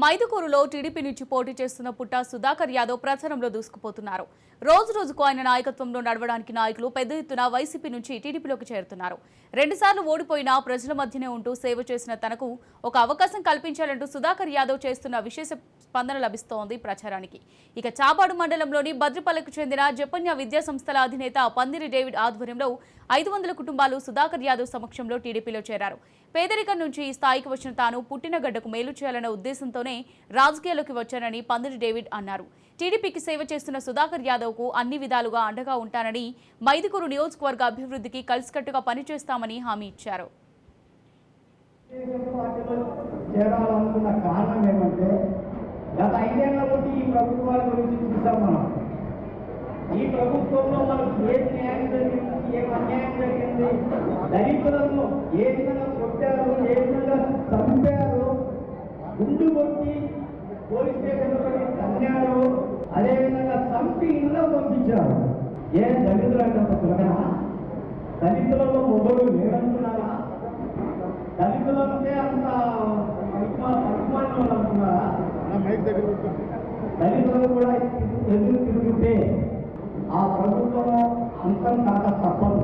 మైదుకూరులో TDP నుంచి పోటీ చేస్తున్న పుట్ట సుధాకర్ యాదవ్ ప్రచారంలో దూసుకుపోతున్నారు. రోజు రోజుకు ఆయన నాయకత్వంలో నడవడానికి నాయకులు పెద్ద ఎత్తున వైసీపీ నుంచి టీడీపీలోకి చేరుతున్నారు. 2 సార్లు ఓడిపోయినా ప్రజల మధ్యనే ఉంటూ సేవ చేసిన తనకు ఒక అవకాశం కల్పించాలంటూ సుధాకర్ యాదవ్ చేస్తున్న విశేష స్పందన లభిస్తోంది ప్రచారానికి. ఇక చాబాడు మండలంలోని భద్రపల్లికి చెందిన జపన్య విద్యా సంస్థల అధినేత పందిరి డేవిడ్ ఆధ్వర్యంలో 500 కుటుంబాలు సుధాకర్ యాదవ్ సమక్షంలో టీడీపీలో చేరారు. పేదరికం నుంచి ఈ స్థాయికి వచ్చిన తాను పుట్టిన గడ్డకు మేలు చేయాలన్న ఉద్దేశంతోనే రాజకీయాల్లోకి వచ్చానని పందిరి డేవిడ్ అన్నారు. టీడీపీకి సేవ చేస్తున్న సుధాకర్ యాదవ్ కు అన్ని విధాలుగా అండగా ఉంటానని, మైదుకూరు నియోజకవర్గ అభివృద్ధికి కలిసికట్టుగా పనిచేస్తామని హామీ ఇచ్చారు. గత 5 ఏళ్ల బట్టి ఈ ప్రభుత్వాల గురించి చూసాం మనం. ఈ ప్రభుత్వంలో మనకు ఏం న్యాయం జరిగింది, ఏం అన్యాయం జరిగింది, దళితులను ఏ విధంగా కొట్టారు, ఏ విధంగా చంపారు, గుండు కొట్టి పోలీస్ స్టేషన్లో తన్నారు, అదేవిధంగా చంపి ఇంట్లో పంపించారు. ఏ దళితులు అంటే అంత సులభనా? దళితులలో మొదలు లేదంటున్నారా? దళితులంటే అంత అభిమానులు అంటున్నారా? దళితులు కూడా ఎదురు తిరుగుతే ఆ ప్రభుత్వం అంతం కాక తప్పదు.